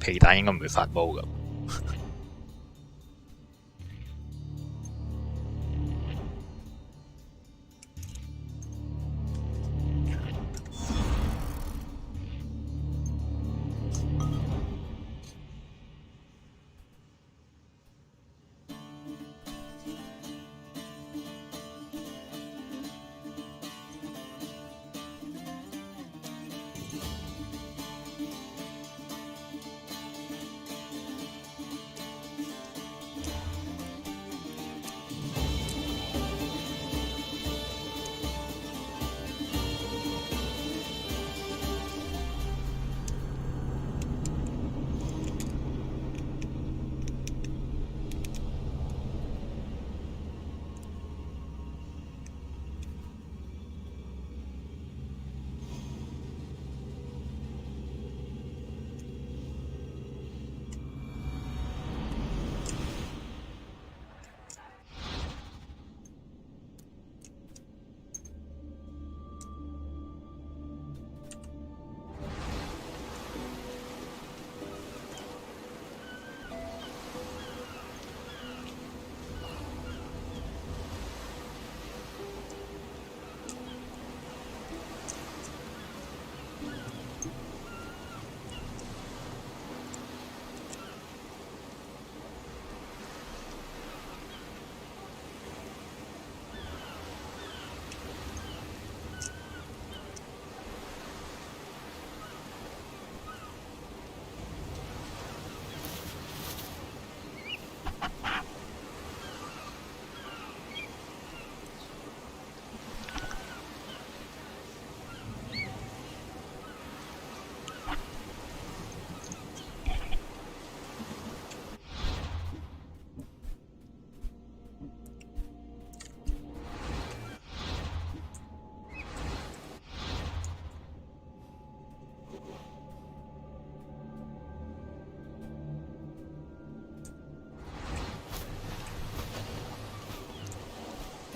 皮蛋應該唔會發毛咁。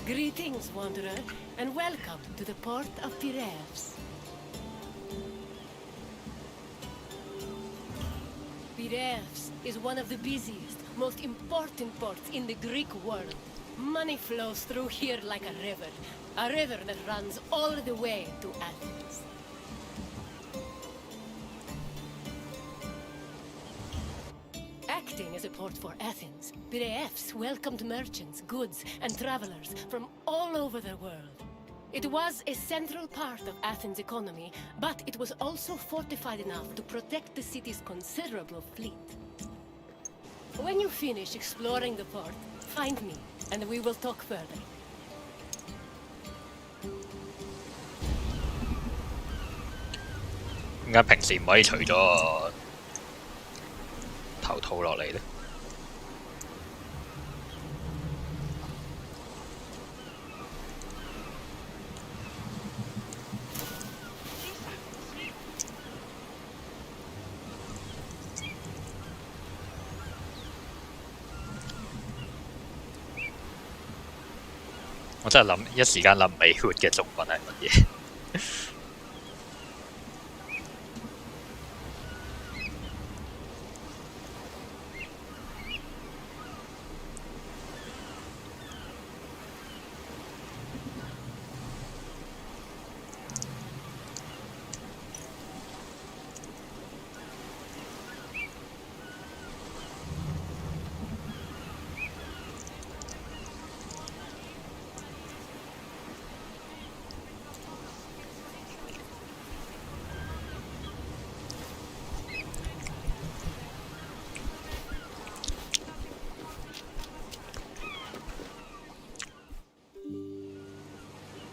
Greetings, wanderer, and welcome to the port of Piraeus. Piraeus is one of the busiest, most important ports in the Greek world. Money flows through here like a river that runs all the way to Athens. Acting as a port for Athens, Piraeus welcomed merchants, goods, and travelers from all over the world. It was a central part of Athens' economy, but it was also fortified enough to protect the city's considerable fleet. When you finish exploring the port, find me, and we will talk further. 點解平時唔可以除咗個頭套落嚟呢？我真係一時間諗唔起活嘅中文係乜嘢。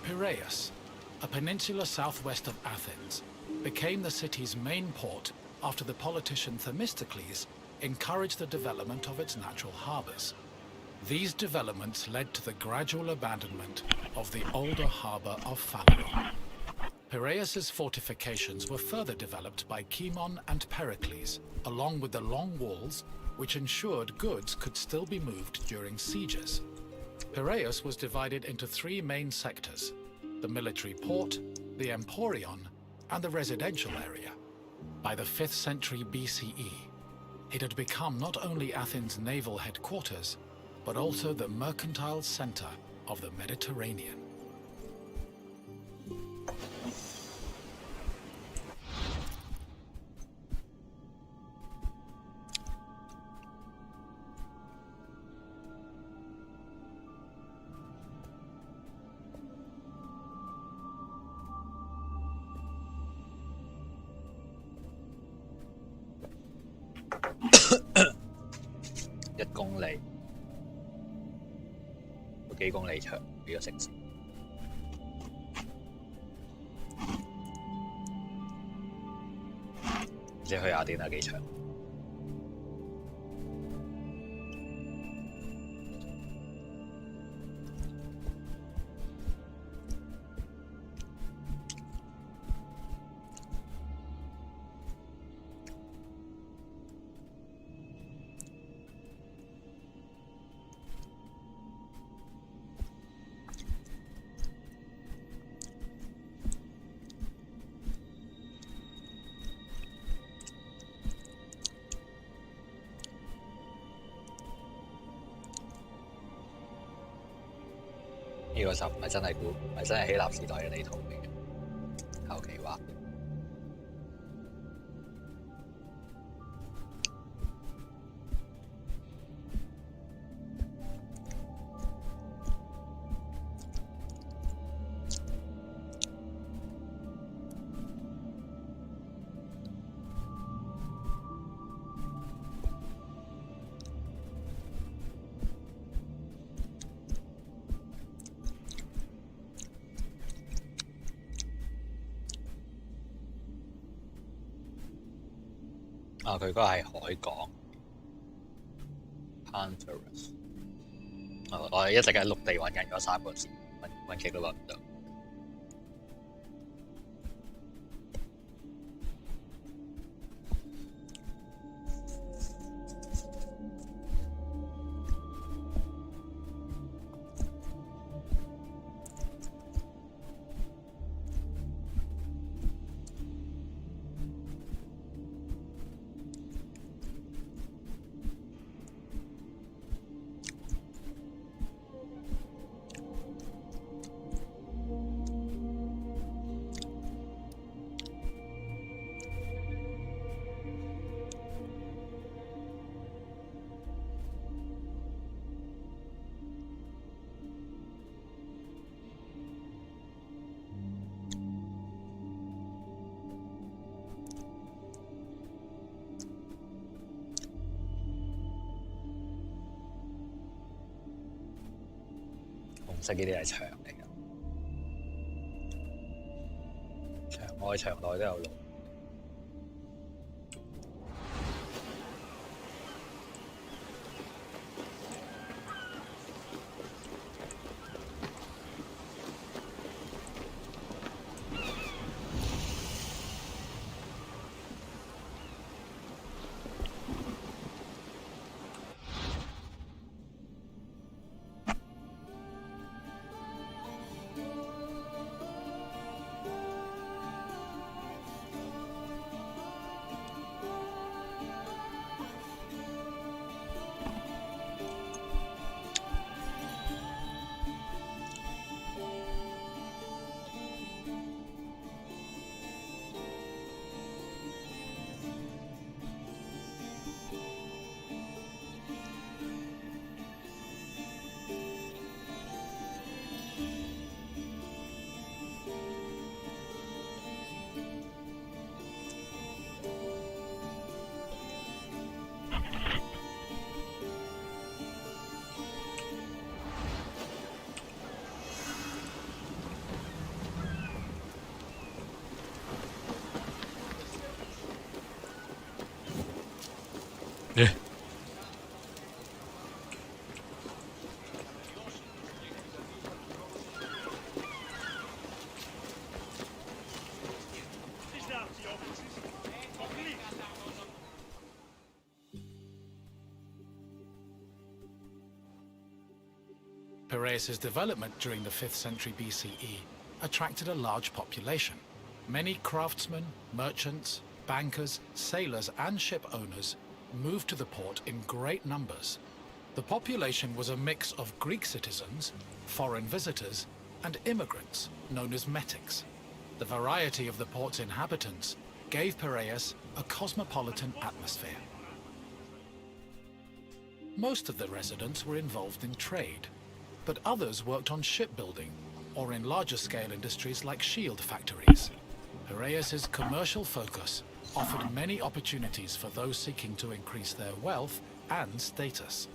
Piraeus, a peninsula southwest of Athens, became the city's main port after the politician Themistocles encouraged the development of its natural harbors. These developments led to the gradual abandonment of the older harbor of Phaleron. Piraeus's fortifications were further developed by Cimon and Pericles, along with the long walls, which ensured goods could still be moved during sieges. Piraeus was divided into three main sectors: the military port, the Emporion, and the residential area. By the 5th century BCE, It had become not only Athens' naval headquarters, but also the mercantile center of the Mediterranean.1公里，都幾公里長呢個城市。唔知去雅典有幾長？呢個就唔係真係希臘時代嘅地圖嚟嘅，後期畫。啊！佢嗰個係海港 Panterus。我一直喺陸地揾緊嗰3個字，揾極都揾唔到。紅色呢啲係牆嚟㗎，牆外牆內都有路。Piraeus' development during the 5th century BCE attracted a large population. Many craftsmen, merchants, bankers, sailors, and ship owners moved to the port in great numbers. The population was a mix of Greek citizens, foreign visitors, and immigrants, known as metics. The variety of the port's inhabitants gave Piraeus a cosmopolitan atmosphere. Most of the residents were involved in trade, but others worked on shipbuilding or in larger-scale industries like shield factories. Piraeus's commercial focus offered many opportunities for those seeking to increase their wealth and status.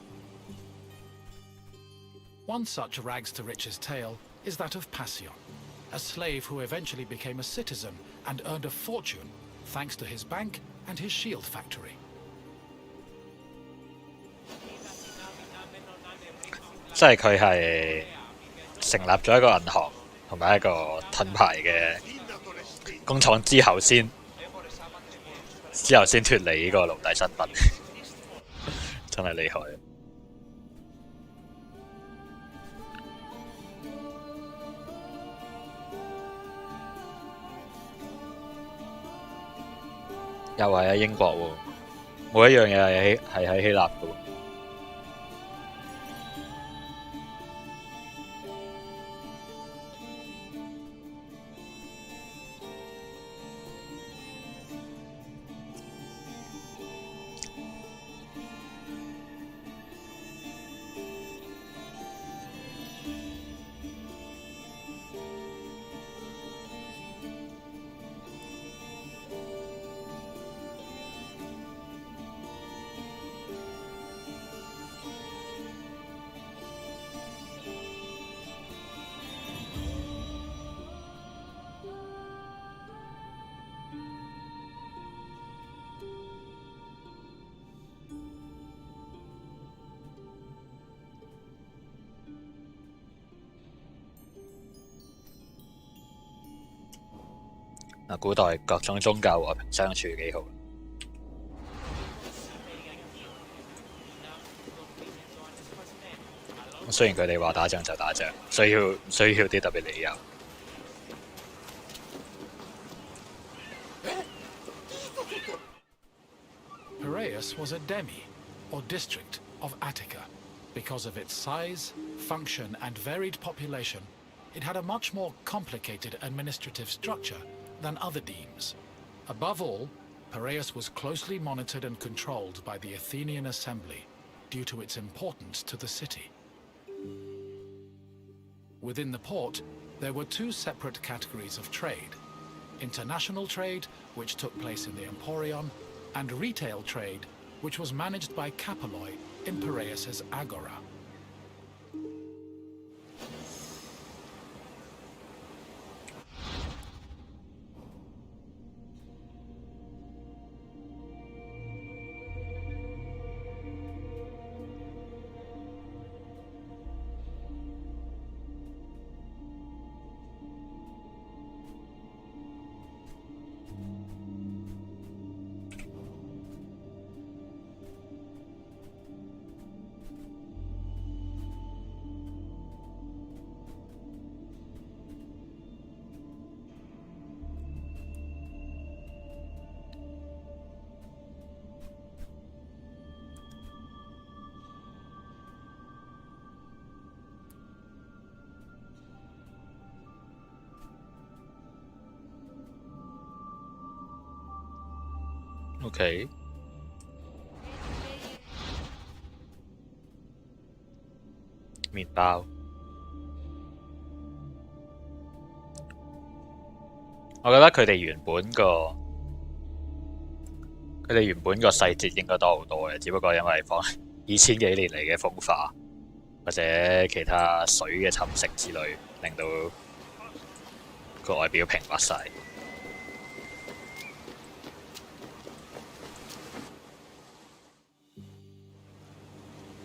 One such rags-to-riches tale is that of Passion, a slave who eventually became a citizen and earned a fortune thanks to his bank and his shield factory. 即係佢係成立咗一個銀行同埋一個盾牌嘅工廠之後先脫離呢個奴隸身份，真係厲害。又係喺英國喎，每一樣嘢係喺希臘嘅喎。古代各種宗教和平相處幾好。雖然佢哋話打仗就打仗，唔需要啲特別理由。Piraeus was a demi, or district, of Attica. Because of its size, function, and varied population, it had a much more complicated administrative structure than other demes. Above all, Piraeus was closely monitored and controlled by the Athenian assembly due to its importance to the city. Within the port, there were two separate categories of trade: international trade, which took place in the Emporion, and retail trade, which was managed by Kapoloi in Piraeus's agora. OK， 麵包，我覺得佢哋原本個細節應該多好多嘅，只不過因為2000幾年嚟嘅風化或者其他水嘅侵蝕之類，令到個外表平滑晒。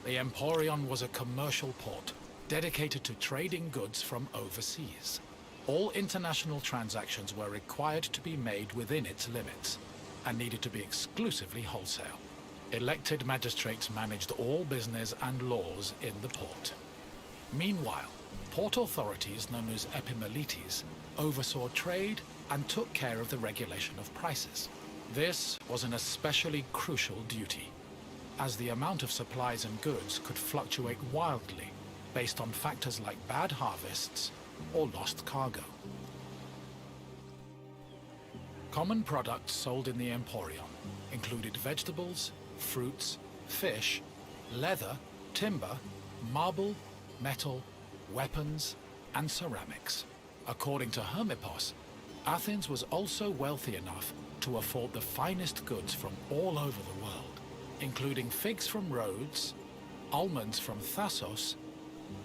The Emporion was a commercial port dedicated to trading goods from overseas. All international transactions were required to be made within its limits and needed to be exclusively wholesale. Elected magistrates managed all business and laws in the port. Meanwhile, port authorities known as epimeletes oversaw trade and took care of the regulation of prices. This was an especially crucial duty, as the amount of supplies and goods could fluctuate wildly based on factors like bad harvests or lost cargo. Common products sold in the Emporion included vegetables, fruits, fish, leather, timber, marble, metal, weapons, and ceramics. According to Hermippos, Athens was also wealthy enough to afford the finest goods from all over the world, including figs from Rhodes, almonds from Thassos,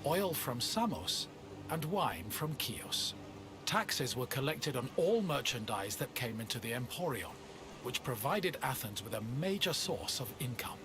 oil from Samos, and wine from Chios. Taxes were collected on all merchandise that came into the Emporion, which provided Athens with a major source of income.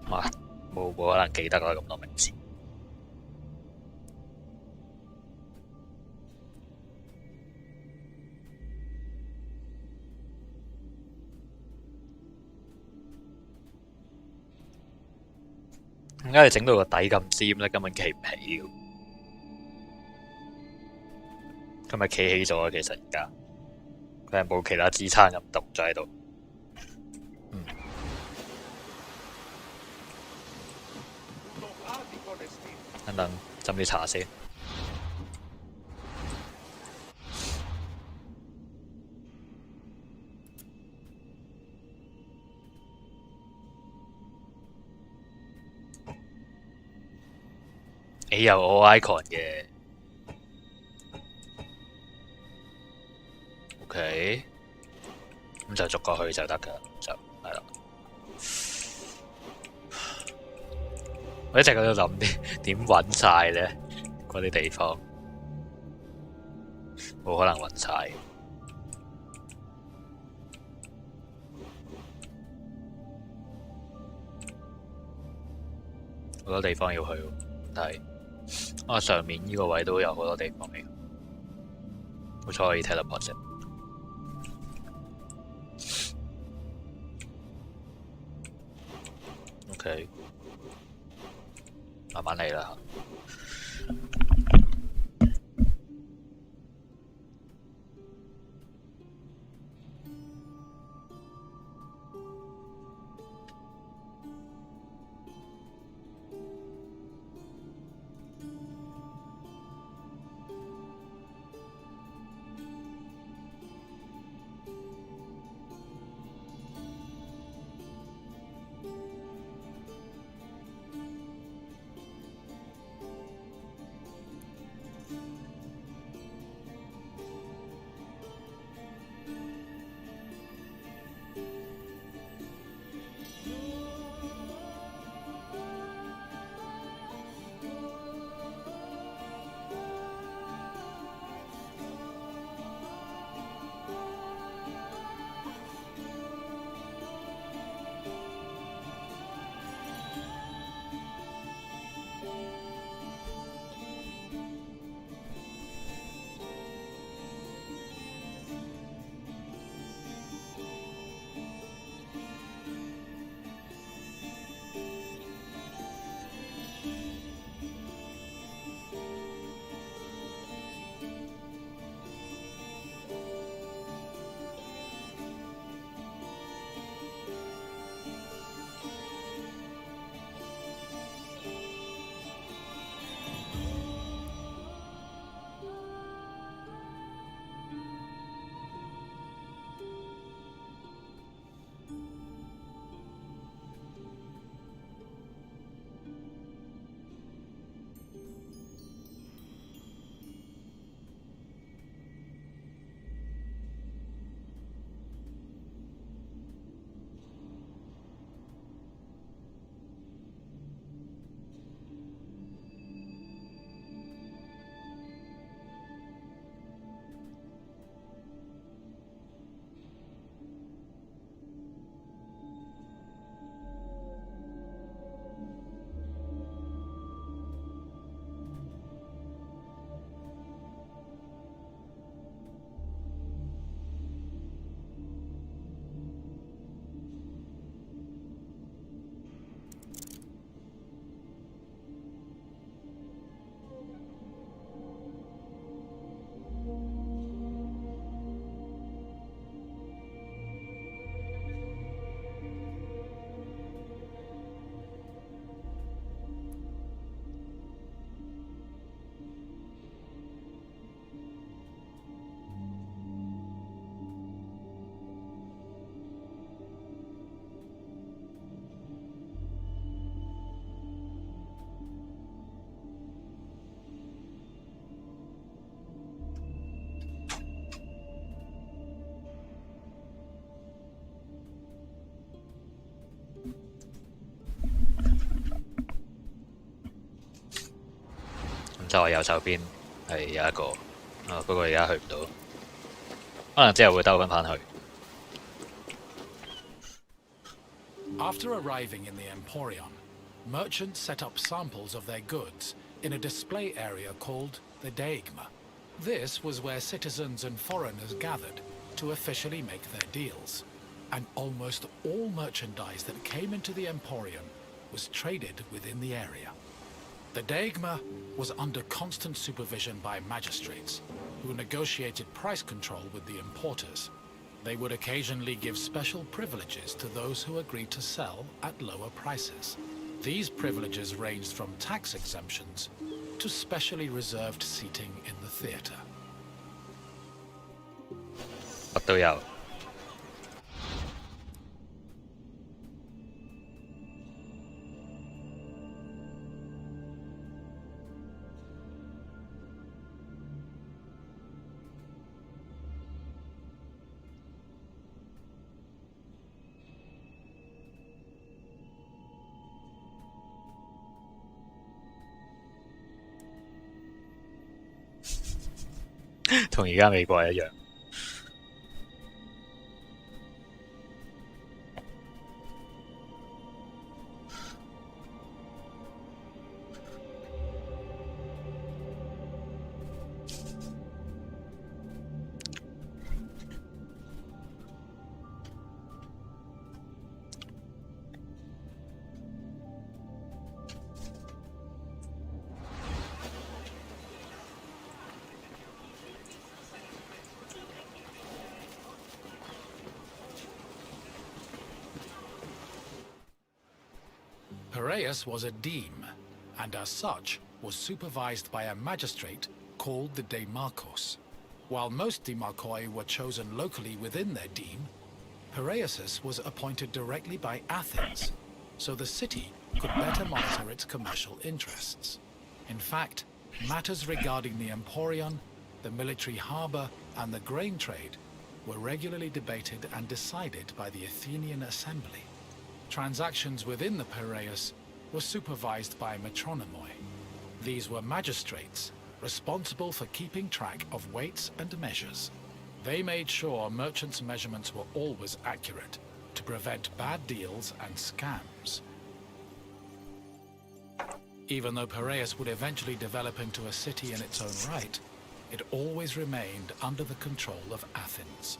哇，冇可能記得啦咁多名字。點解你整到個底咁尖咧？根本企唔起嘅。佢咪企起咗啊？其實而家佢係冇其他支撐咁動咗喺度。等等，斟啲茶先。有我 icon 嘅 ，OK， 咁就逐個去就得㗎，就係啦。我一直喺度諗點揾晒咧嗰啲地方，冇可能揾晒。好多地方要去喎，但係上面呢個位都有好多地方嚟，好彩可以 teleport 啫。OK， 慢慢嚟啦。就係右手邊係有一個，不過而家去唔到，可能之後會兜翻去。After arriving in the Emporion, merchants set up samples of their goods in a display area called the Daigma. This was where citizens and foreigners gathered to officially make their deals. And almost all merchandise that came into the Emporion was traded within the area. The Daigma was under constant supervision by magistrates, who negotiated price control with the importers. They would occasionally give special privileges to those who agreed to sell at lower prices. These privileges ranged from tax exemptions to specially reserved seating in the theatre. 乜都有。同而家美國一樣。Piraeus was a deme, and as such was supervised by a magistrate called the Demarchos. While most demarchoi were chosen locally within their deme, Piraeus was appointed directly by Athens, so the city could better monitor its commercial interests. In fact, matters regarding the Emporion, the military harbour, and the grain trade were regularly debated and decided by the Athenian assembly. Transactions within the Piraeus were supervised by metronomoi. These were magistrates responsible for keeping track of weights and measures. They made sure merchants' measurements were always accurate to prevent bad deals and scams. Even though Piraeus would eventually develop into a city in its own right, it always remained under the control of Athens.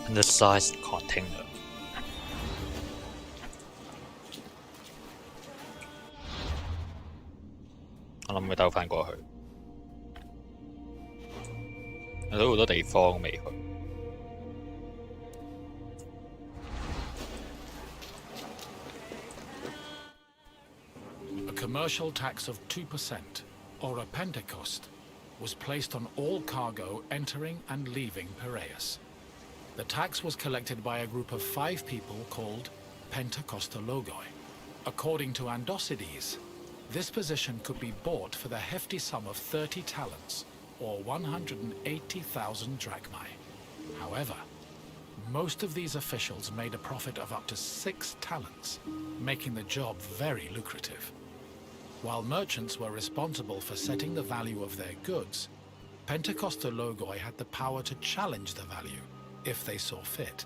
Undersized container. 我諗會兜返過去，有好多地方未去。A commercial tax of 2%, or a pentecost, was placed on all cargo entering and leaving Piraeus. The tax was collected by a group of 5 people called Pentakostologoi. According to Andocides, this position could be bought for the hefty sum of 30 talents, or 180,000 drachmae. However, most of these officials made a profit of up to 6 talents, making the job very lucrative. While merchants were responsible for setting the value of their goods, Pentakostologoi had the power to challenge the value, if they saw fit.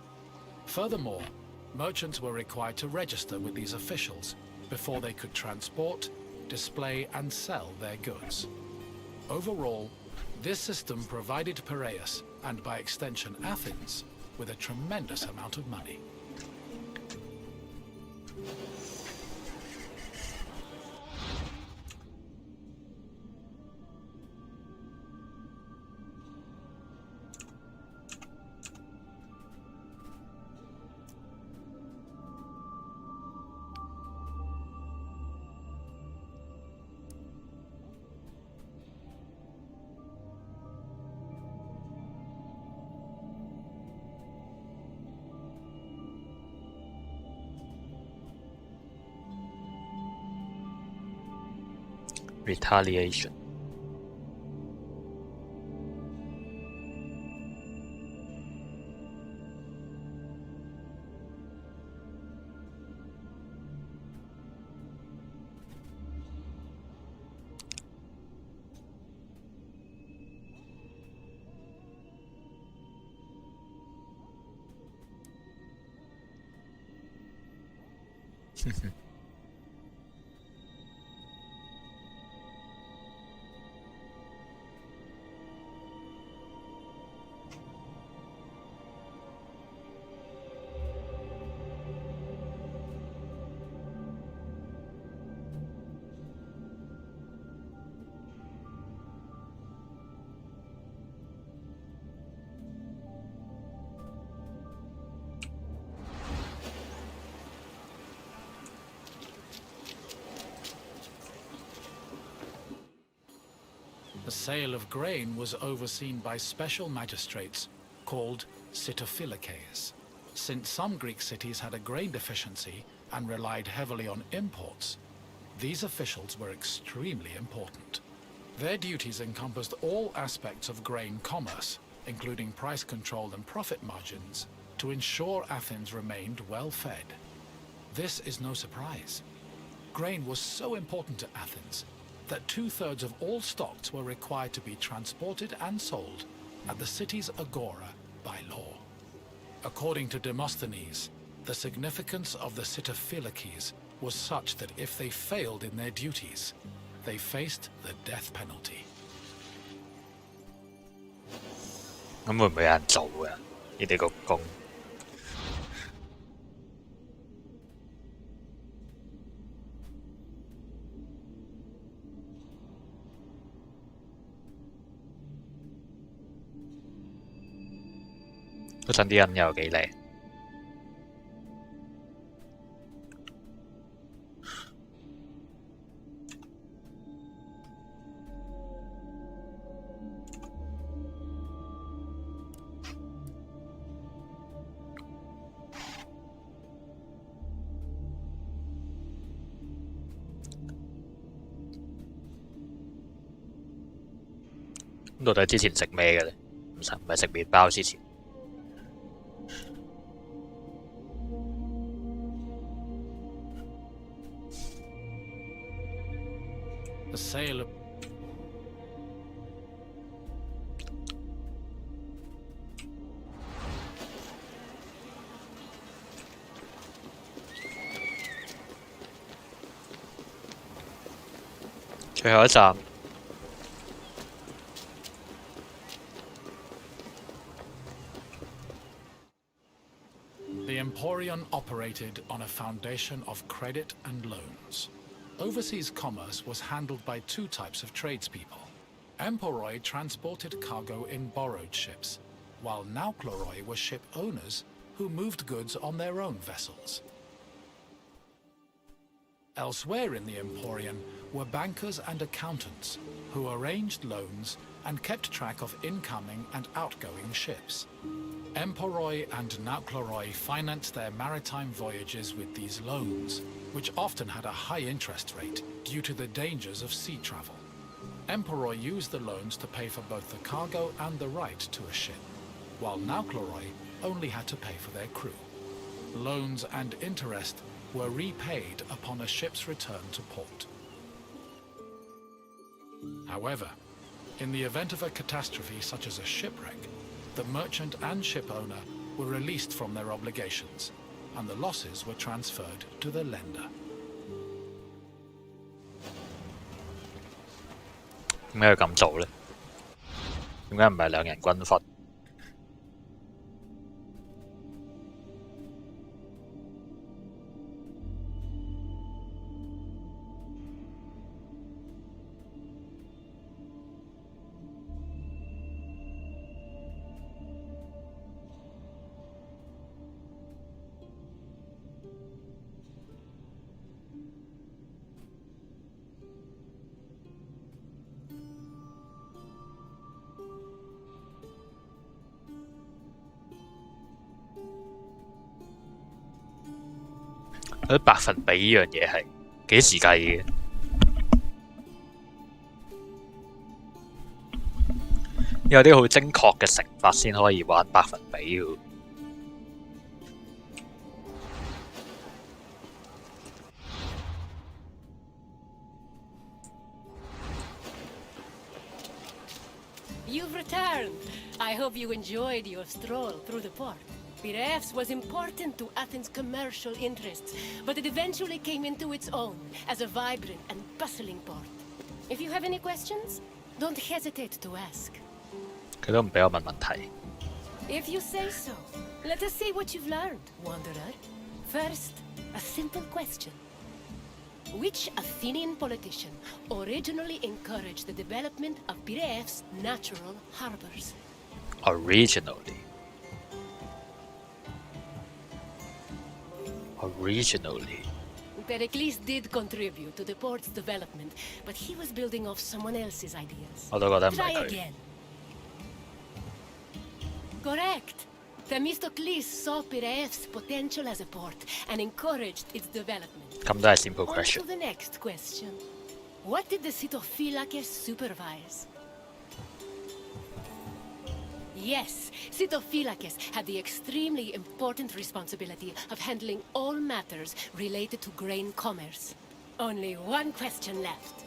Furthermore, merchants were required to register with these officials before they could transport, display, and sell their goods. Overall, this system provided Piraeus, and by extension Athens, with a tremendous amount of money. Retaliation. The sale of grain was overseen by special magistrates called sitophilikeis. Since some Greek cities had a grain deficiency and relied heavily on imports, these officials were extremely important. Their duties encompassed all aspects of grain commerce, including price control and profit margins, to ensure Athens remained well-fed. This is no surprise. Grain was so important to Athens that 2/3 of all stocks were required to be transported and sold at the city's agora by law. According to Demosthenes, the significance of the sitophilikeis was such that if they failed in their duties, they faced the death penalty. 咁會唔會有人做嘅？呢啲個工嗰陣啲人又幾靚。咁到底之前食咩嘅咧？唔係食麵包之前。The sale of最後一站。The Emporion operated on a foundation of credit and loans. Overseas commerce was handled by two types of tradespeople. Emporoi transported cargo in borrowed ships, while Naukleroi were ship owners who moved goods on their own vessels. Elsewhere in the Emporion were bankers and accountants who arranged loans and kept track of incoming and outgoing ships. Emporoi and Naukleroi financed their maritime voyages with these loans, which often had a high interest rate due to the dangers of sea travel. Emporoi used the loans to pay for both the cargo and the right to a ship, while Naukleroi only had to pay for their crew. Loans and interest were repaid upon a ship's return to port. However, in the event of a catastrophe such as a shipwreck, the merchant and ship owner were released from their obligations, and the losses were transferred to the lender. 點解要咁做呢？點解唔係兩人均分？嗰啲百分比呢樣嘢係幾時計嘅？有啲好精確嘅乘法先可以玩百分比嘅。You've returned. I hope you enjoyed your stroll through the port. Piraeus was important to Athens' commercial interests, but it eventually came into its own as a vibrant and bustling port. If you have any questions, don't hesitate to ask. 佢都唔俾我問問題。If you say so, let us see what you've learned, Wanderer. First, a simple question. Which Athenian politician originally encouraged the development of Piraeus' natural harbors? Originally. Pericles did contribute to the port's development, but he was building off someone else's ideas. 我都覺得唔 Try 係佢。 again. Correct. Themistocles saw Piraeus' potential as a port and encouraged its development. 咁都係 simple On question。to the next question. What did the Sitophilakes supervise? Yes, Sitophilakes had the extremely important responsibility of handling all matters related to grain commerce. Only one question left.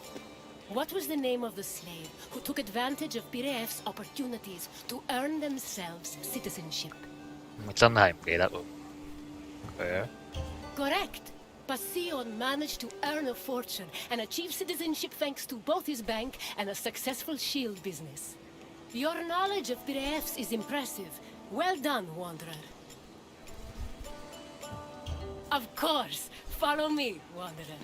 What was the name of the slave who took advantage of Piraeus' opportunities to earn themselves citizenship? 真係唔記得喎。佢 Correct. Passion managed to earn a fortune and achieve citizenship thanks to both his bank and a successful shield business. Your knowledge of Piraeus is impressive. Well done, Wanderer. Of course. Follow me, Wanderer.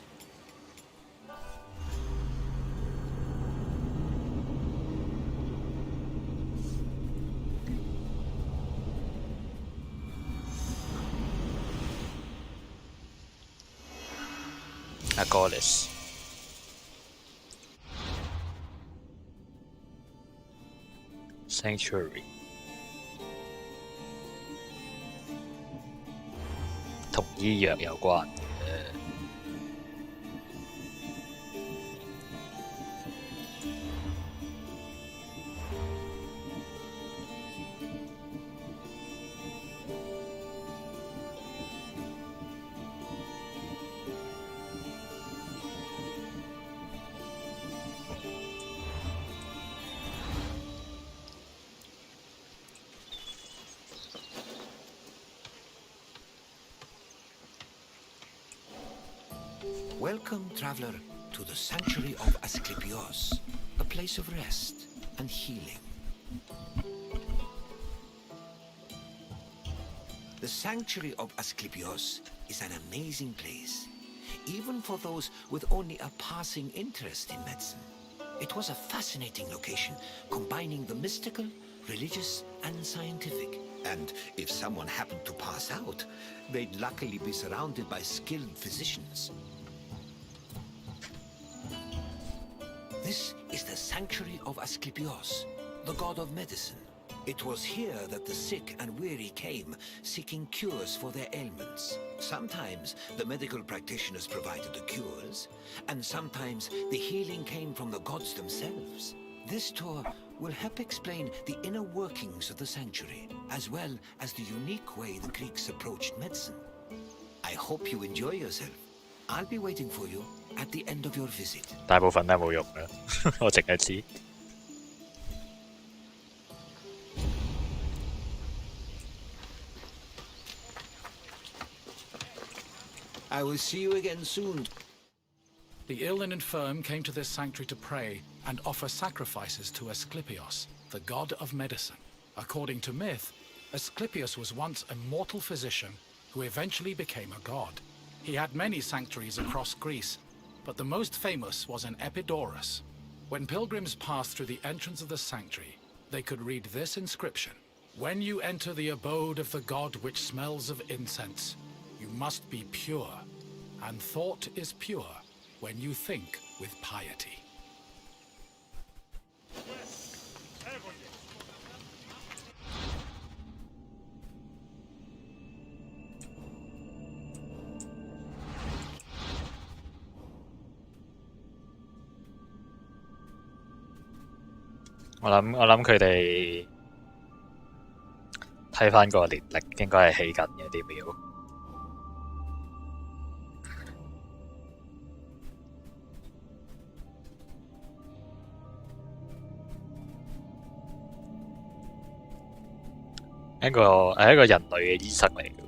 a goddess。Sanctuary 同醫藥有關。Welcome, traveler, to the Sanctuary of Asclepios, a place of rest and healing. The Sanctuary of Asclepios is an amazing place, even for those with only a passing interest in medicine. It was a fascinating location, combining the mystical, religious, and scientific. And if someone happened to pass out, they'd luckily be surrounded by skilled physicians. This is the Sanctuary of Asclepios, the god of medicine. It was here that the sick and weary came, seeking cures for their ailments. Sometimes the medical practitioners provided the cures, and sometimes the healing came from the gods themselves. This tour will help explain the inner workings of the sanctuary, as well as the unique way the Greeks approached medicine. I hope you enjoy yourself. I'll be waiting for you at the end of your visit. 大部分都係冇用嘅，我淨係知。I will see you again soon. The ill and infirm came to this sanctuary to pray and offer sacrifices to Asclepios, the god of medicine. According to myth, Asclepios was once a mortal physician who eventually became a god. He had many sanctuaries across Greece, but the most famous was in Epidaurus. When pilgrims passed through the entrance of the sanctuary, they could read this inscription: "When you enter the abode of the god which smells of incense, you must be pure, and thought is pure when you think with piety."我諗佢哋睇翻個年歷，應該係起緊嘅啲廟。係一個人類嘅醫生嚟嘅。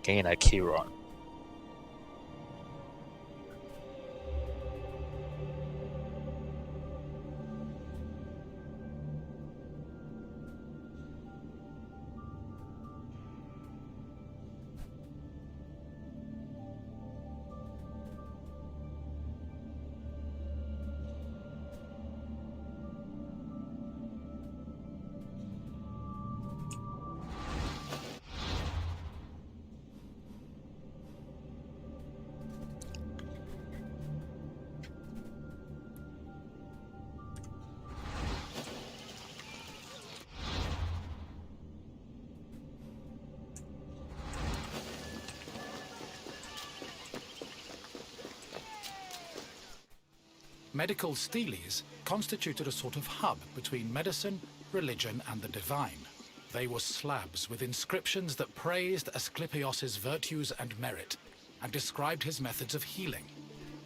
竟然係 Kiron。Medical steles constituted a sort of hub between medicine, religion, and the divine. They were slabs with inscriptions that praised Asclepios' virtues and merit, and described his methods of healing.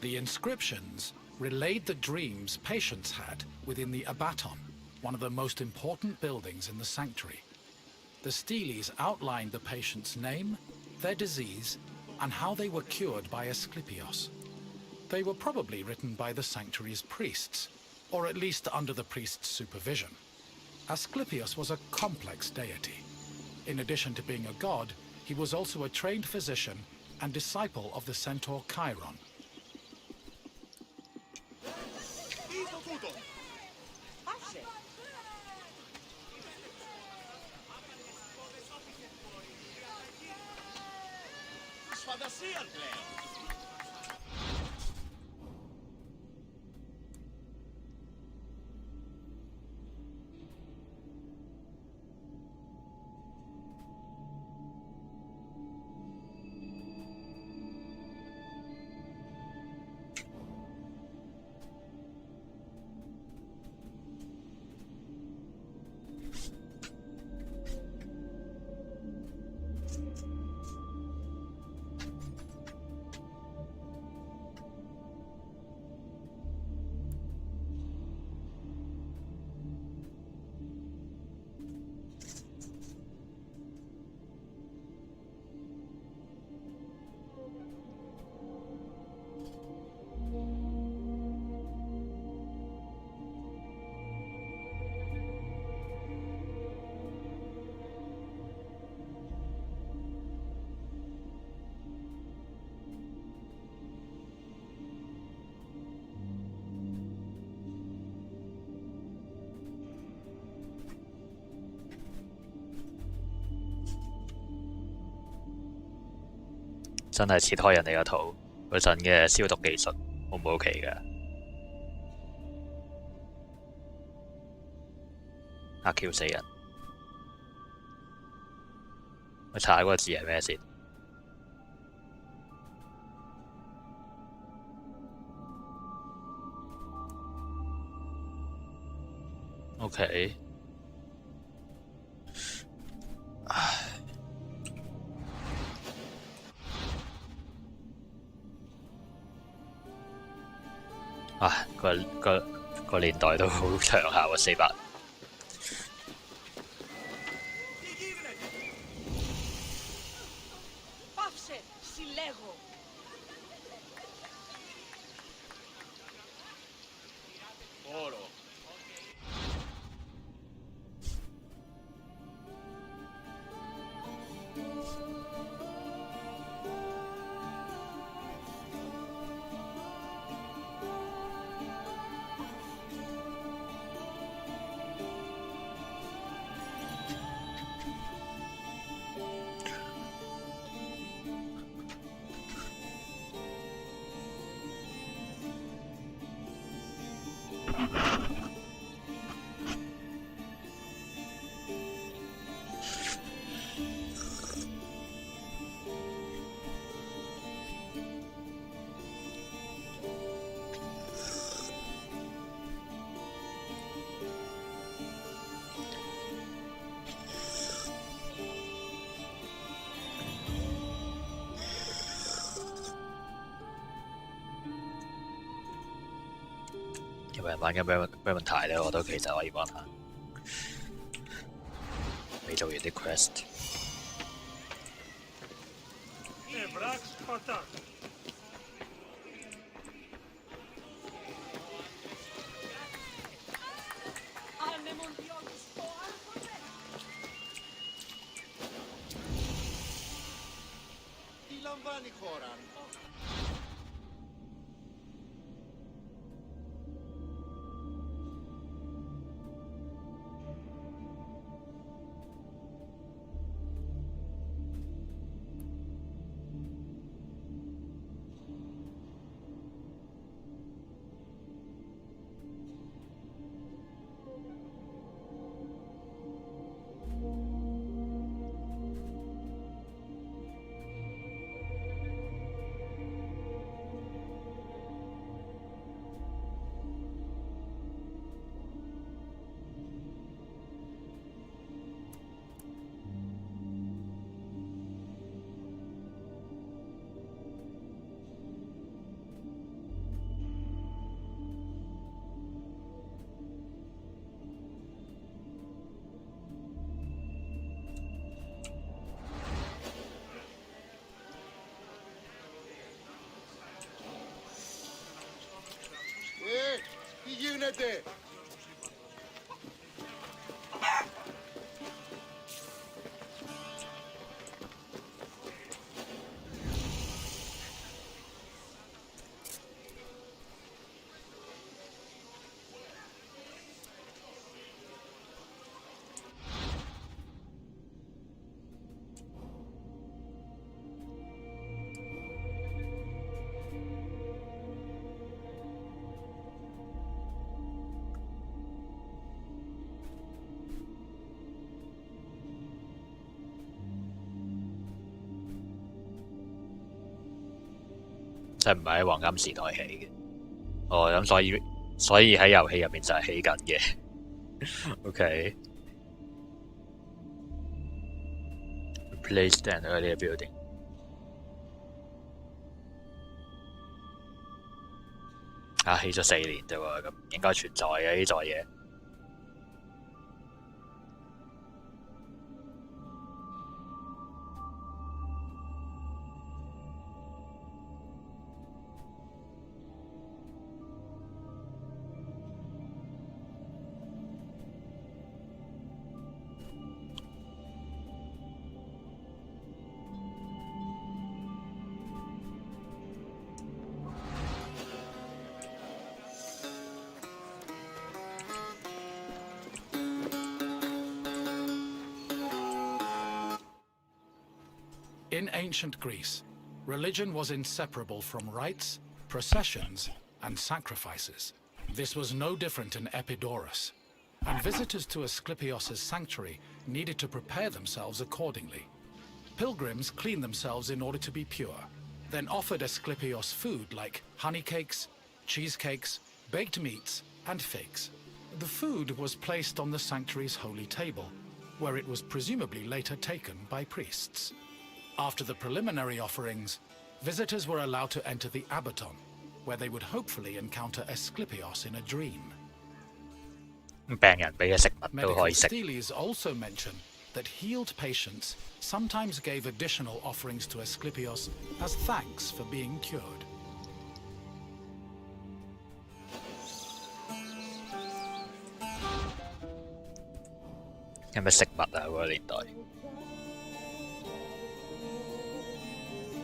The inscriptions relayed the dreams patients had within the Abaton, one of the most important buildings in the sanctuary. The steles outlined the patient's name, their disease, and how they were cured by Asclepios. They were probably written by the sanctuary's priests, or at least under the priest's supervision. Asclepios was a complex deity. In addition to being a god, he was also a trained physician and disciple of the centaur Chiron.真係切開人哋個肚嗰陣嘅消毒技術，O 唔 OK 㗎？阿 Q 死人。我查下嗰個字係咩先？OK。啊，個年代都好長下喎，400。有冇人玩緊咩問題咧？我都其實可以玩下。未做完啲 quest。Τι γίνεται?即係唔係喺黃金時代起嘅。哦，咁所以喺遊戲入面就係起緊嘅。OK。Replace the earlier building。啊，起咗4年啫喎，咁應該存在嘅呢座嘢。In ancient Greece, religion was inseparable from rites, processions, and sacrifices. This was no different in Epidaurus. and visitors to Asclepios' sanctuary needed to prepare themselves accordingly. Pilgrims cleaned themselves in order to be pure, then offered Asclepios food like honey cakes, cheesecakes, baked meats, and figs. The food was placed on the sanctuary's holy table, where it was presumably later taken by priests. After the preliminary offerings, visitors were allowed to enter the abaton, where they would hopefully encounter Asclepios in a dream. 病人俾嘅食物都可 Medical 以食。 steles also mention that healed patients sometimes gave additional offerings to Asclepios as thanks for being cured. 有咩食物啊？嗰個年代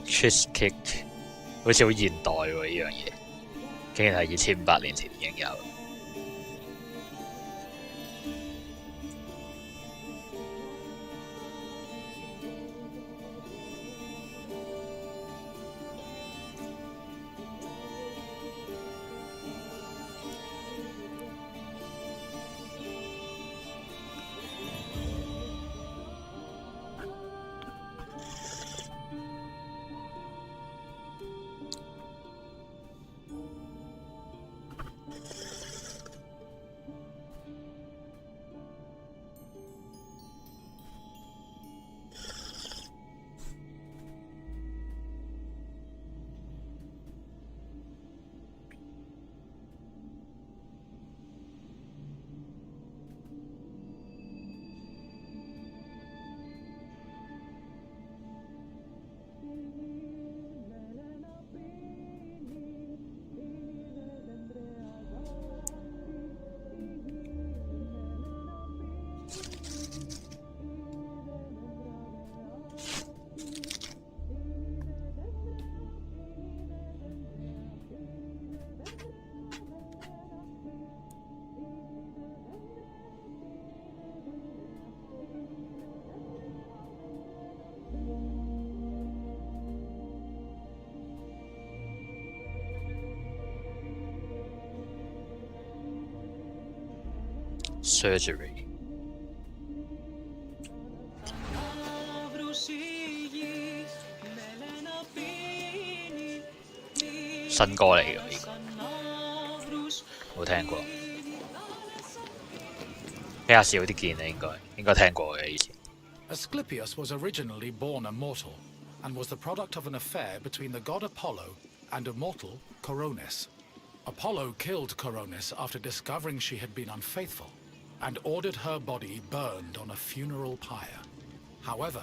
cheese cake 好似好現代喎呢樣嘢，竟然係2500年前已經有。surgery。新歌嚟嘅呢個，冇聽過。比較少啲見啊，應該聽過嘅以前。Asclepius was originally born immortal, and was the product of an affair between the god Apollo and a mortal, Coronis. Apollo killed Coronis after discovering she had been unfaithful, and ordered her body burned on a funeral pyre. However,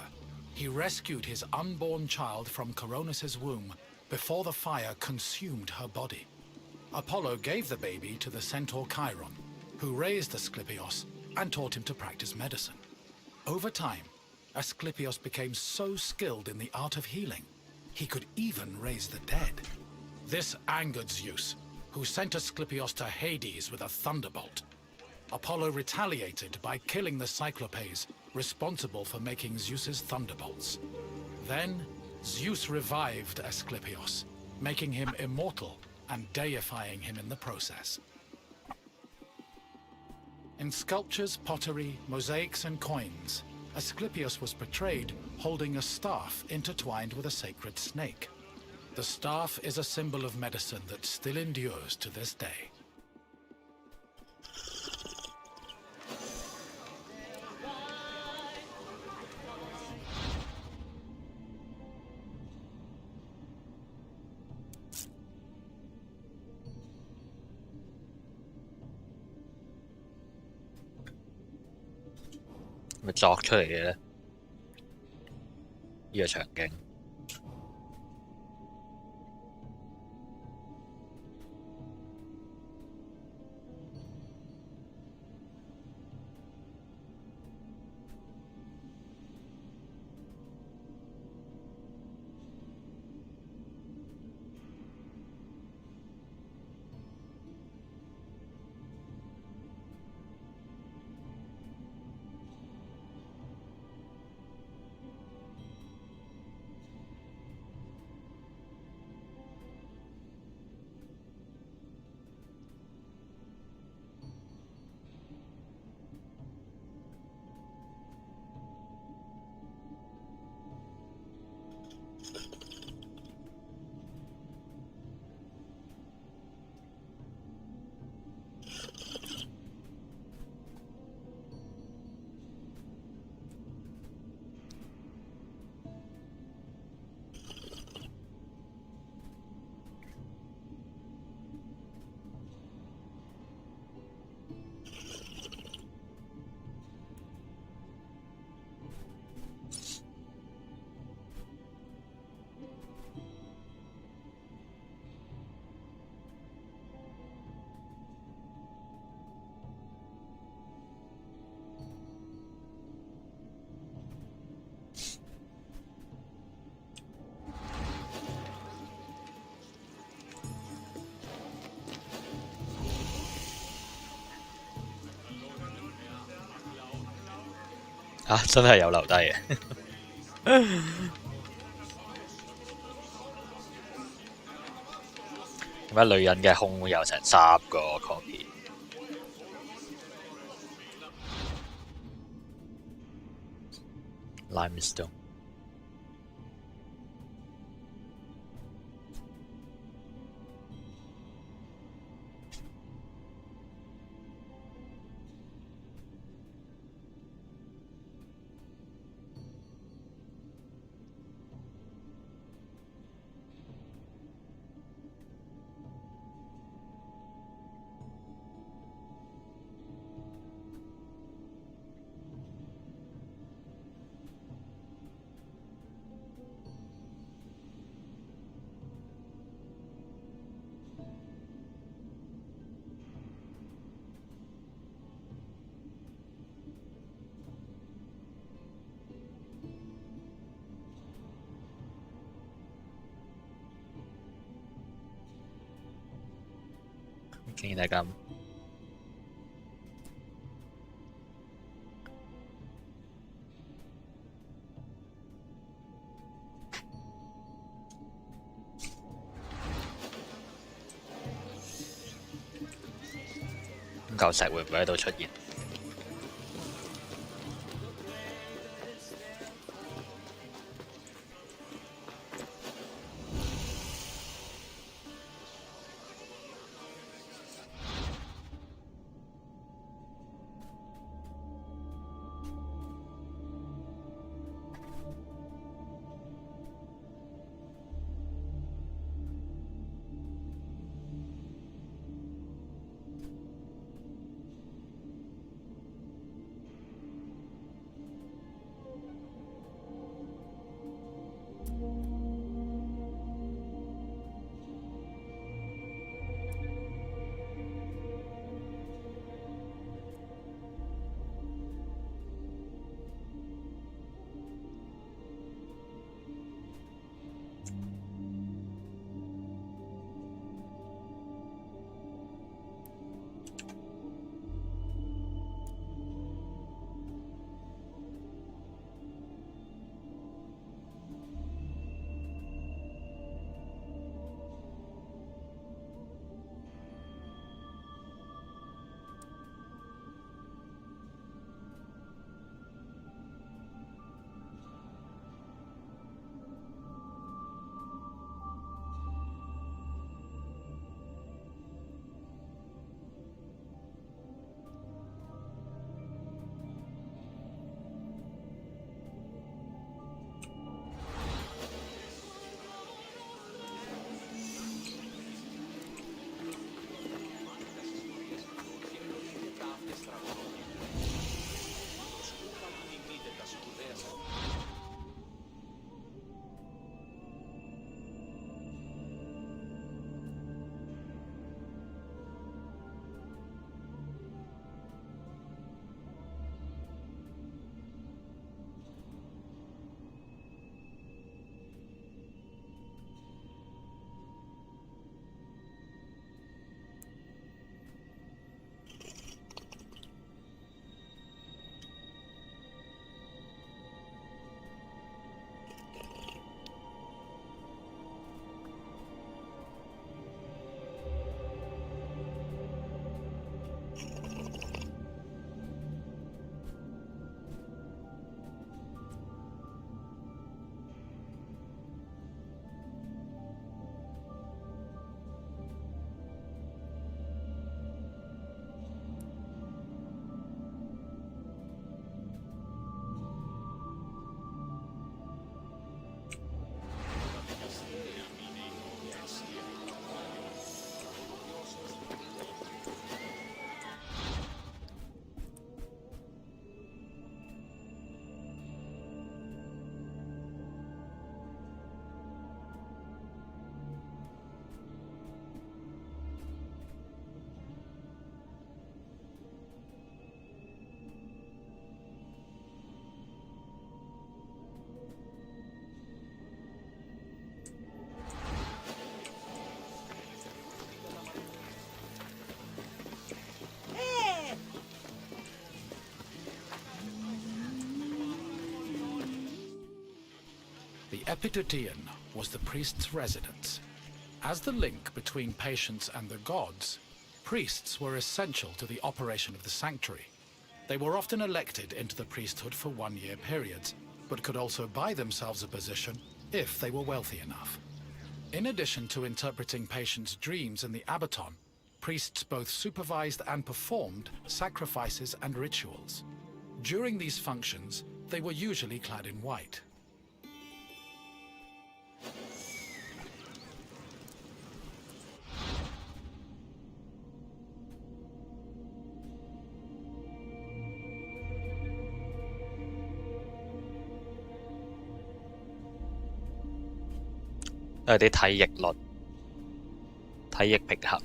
he rescued his unborn child from Coronis's womb before the fire consumed her body. Apollo gave the baby to the centaur Chiron, who raised Asclepios and taught him to practice medicine. Over time, Asclepios became so skilled in the art of healing, he could even raise the dead. This angered Zeus, who sent Asclepios to Hades with a thunderbolt. Apollo retaliated by killing the Cyclopes responsible for making Zeus's thunderbolts. Then, Zeus revived Asclepios, making him immortal and deifying him in the process. In sculptures, pottery, mosaics, and coins, Asclepios was portrayed holding a staff intertwined with a sacred snake. The staff is a symbol of medicine that still endures to this day.係咪作出嚟嘅咧？呢個場景。真係有留低嘅。點解女人嘅胸會有成3個 copy？ Limestone。竟然係咁。咁嚿石會唔會喺度出現？ Epitateon was the priest's residence. As the link between patients and the gods, priests were essential to the operation of the sanctuary. They were often elected into the priesthood for one-year periods, but could also buy themselves a position if they were wealthy enough. In addition to interpreting patients' dreams in the Abaton, priests both supervised and performed sacrifices and rituals. During these functions, they were usually clad in white.都係啲體液論、體液平衡。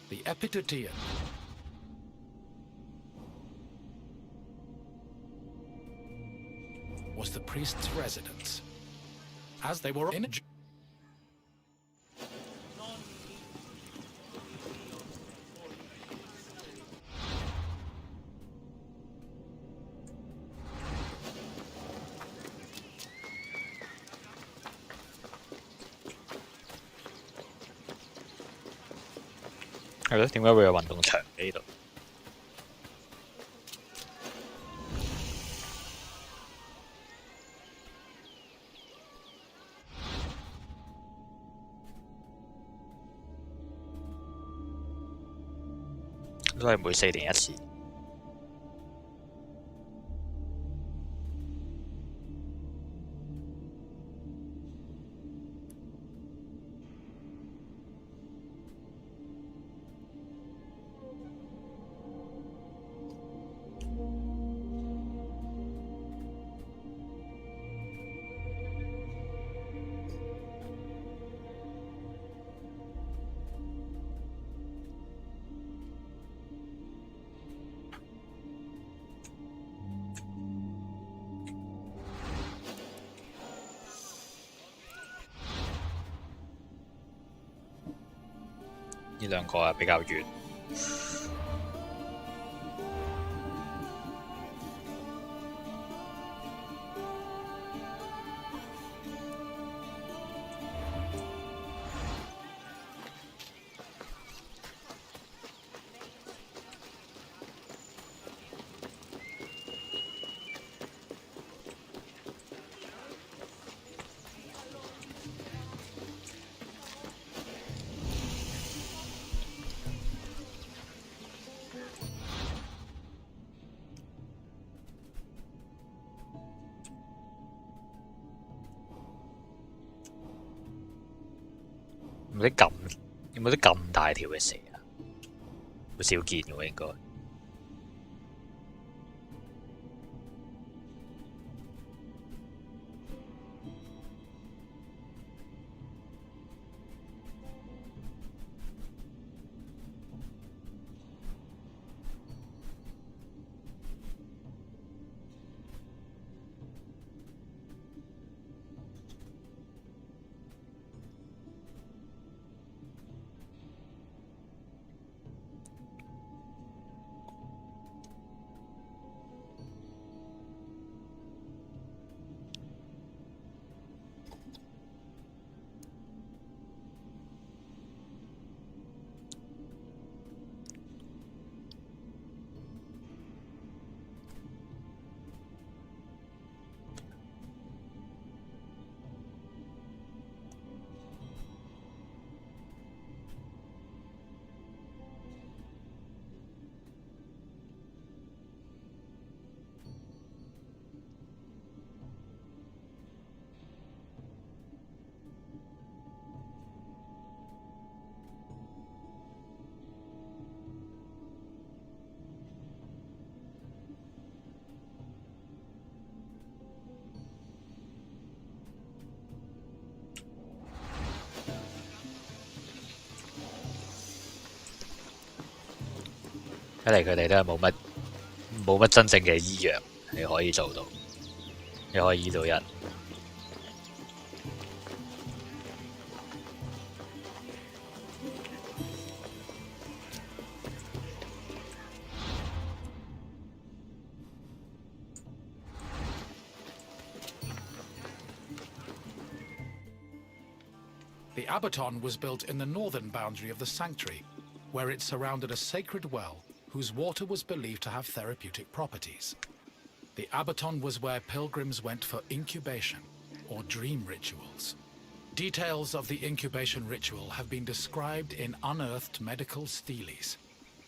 The Epitateon was the priest's residence. As they were in係咯，點解會有運動場嘅呢度？都係每4年一次。呢兩個係比較遠。有冇啲咁大條嘅蛇啊？好少見嘅喎，應該。睇嚟佢哋都係冇乜真正嘅醫藥係可以做到，你可以醫到人。The Abaton was built in the northern boundary of the sanctuary, where it surrounded a sacred well whose water was believed to have therapeutic properties. The Abaton was where pilgrims went for incubation, or dream rituals. Details of the incubation ritual have been described in unearthed medical steles.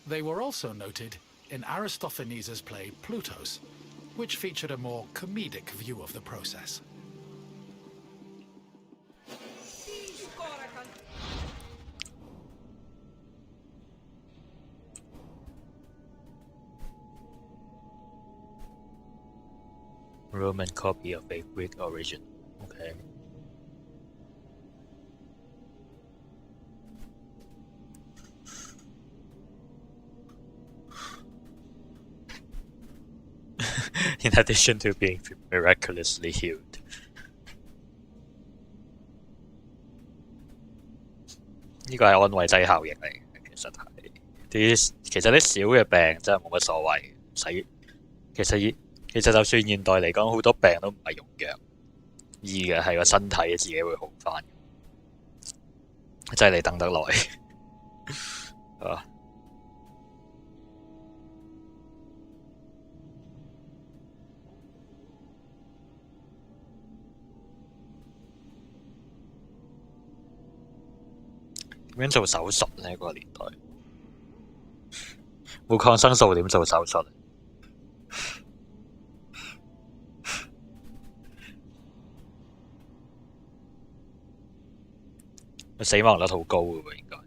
They were also noted in Aristophanes' play Plutus, which featured a more comedic view of the process. Roman copy of a Greek origin. Okay. ，In addition to being miraculously healed， 呢個係安慰劑效應嚟嘅，其實啲小嘅病真係冇乜所謂，其實就算現代嚟講，好多病都唔係用藥醫嘅，係個身體自己會好翻，即係你等得耐，啊！點樣做手術呢？嗰個年代冇抗生素點做手術？死亡率好高嘅喎，應該。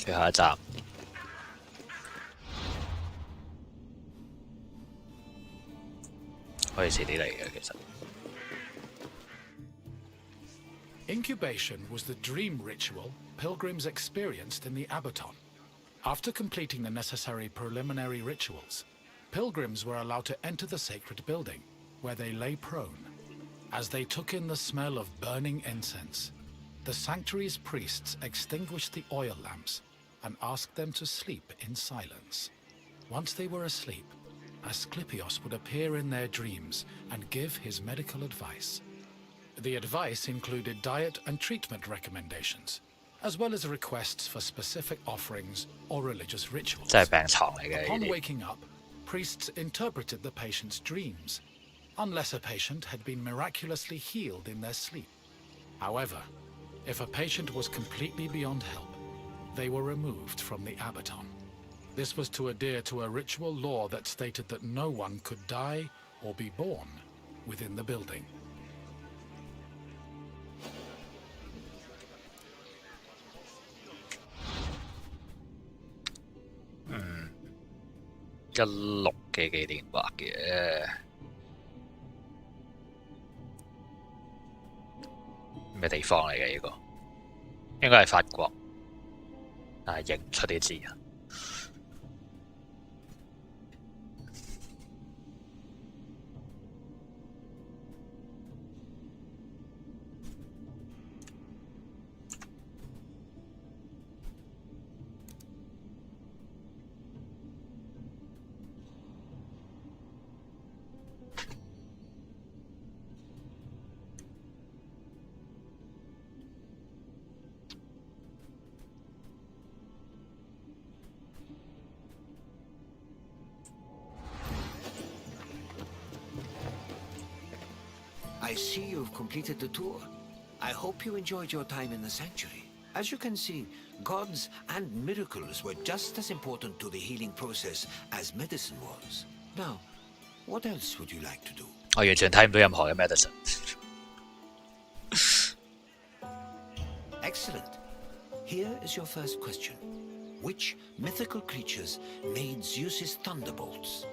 最後一站。可以遲啲嚟嘅，其實。Incubation was the dream ritual pilgrims experienced in the Abaton. After completing the necessary preliminary rituals, pilgrims were allowed to enter the sacred building, where they lay prone. As they took in the smell of burning incense, the sanctuary's priests extinguished the oil lamps and asked them to sleep in silence. Once they were asleep, Asclepios would appear in their dreams and give his medical advice. The advice included diet and treatment recommendations, as well as requests for specific offerings or religious rituals. 真係病床嚟嘅 Upon waking up, priests interpreted the patient's dreams, unless a patient had been miraculously healed in their sleep. However, if a patient was completely beyond help, they were removed from the Abaton. This was to adhere to a ritual law that stated that no one could die or be born within the building. 16嘅紀念畫嘅咩地方嚟嘅呢個？應該係法國，但係認唔出啲字啊！ I see you've completed the tour. I hope you enjoyed your time in the sanctuary. As you can see, gods and miracles were just as important to the healing process as medicine was. Now, what else would you like to do? 我完全睇唔到任何嘅 medicine。Excellent. Here is your first question. Which mythical creatures made Zeus's thunderbolts?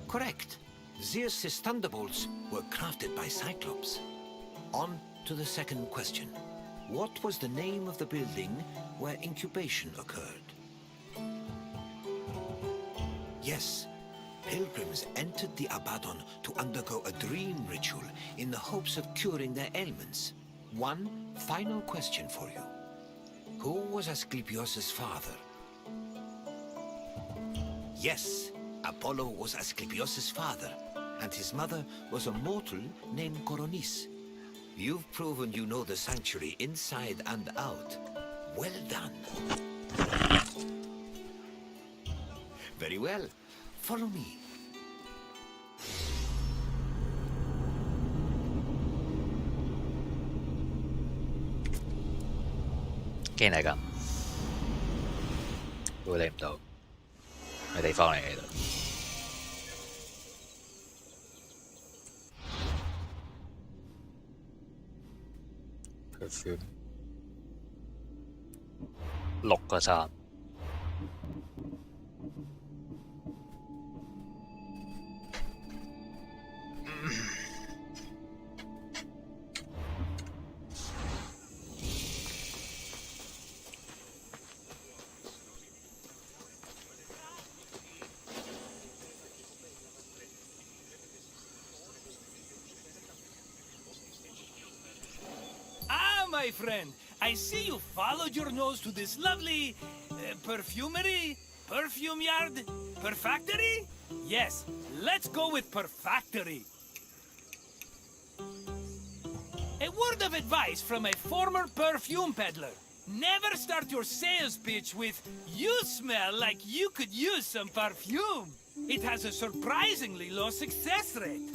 Correct. Zeus's thunderbolts were crafted by Cyclops. On to the second question. What was the name of the building where incubation occurred? Yes, pilgrims entered the Abaddon to undergo a dream ritual in the hopes of curing their ailments. One final question for you. Who was Asclepios' father? Yes, Apollo was Asclepios' father, and his mother was a mortal named Coronis. You've proven you know the sanctuary inside and out. Well done. Very well. Follow me. 竟然係咁，估你唔到嘅地方嚟嘅度。perfume 6個站。My friend, I see you followed your nose to this lovely perfumery, perfume yard, perfactory? Yes, let's go with perfactory. A word of advice from a former perfume peddler. Never start your sales pitch with, "You smell like you could use some perfume." It has a surprisingly low success rate.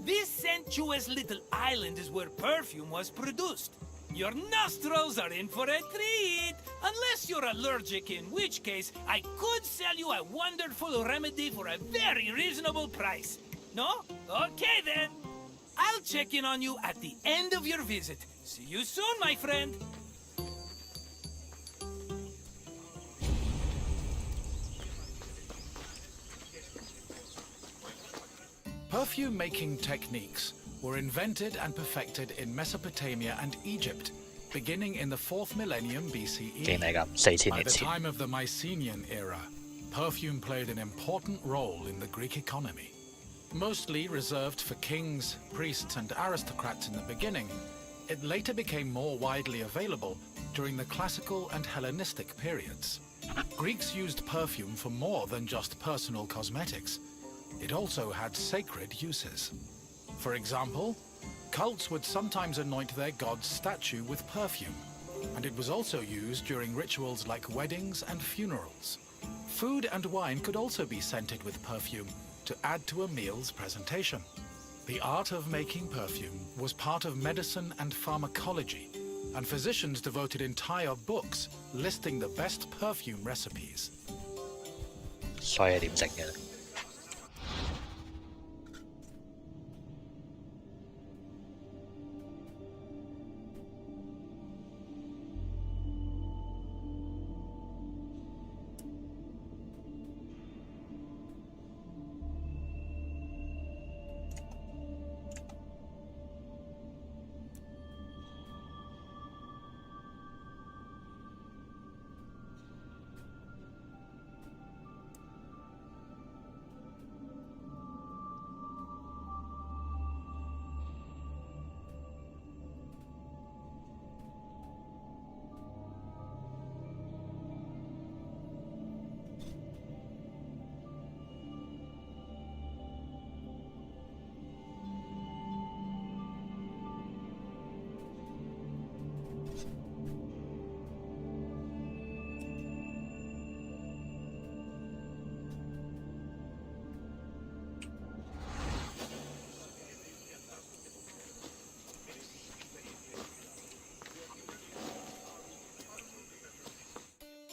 This sensuous little island is where perfume was produced. Your nostrils are in for a treat, unless you're allergic, in which case I could sell you a wonderful remedy for a very reasonable price. No? Okay then. I'll check in on you at the end of your visit. See you soon, my friend. Perfume-making techniques were invented and perfected in Mesopotamia and Egypt, beginning in the 4th millennium 竟 BCE. 然係咁，4000 By 年 the 前。 time of the Mycenaean era, perfume played an important role in the Greek economy. Mostly reserved for kings, priests, and aristocrats in the beginning, it later became more widely available during the classical and Hellenistic periods. Greeks used perfume for more than just personal cosmetics. It also had sacred uses. For example, cults would sometimes anoint their god's statue with perfume, and it was also used during rituals like weddings and funerals. Food and wine could also be scented with perfume to add to a meal's presentation. The art of making perfume was part of medicine and pharmacology, and physicians devoted entire books listing the best perfume recipes. 所以係點整嘅咧？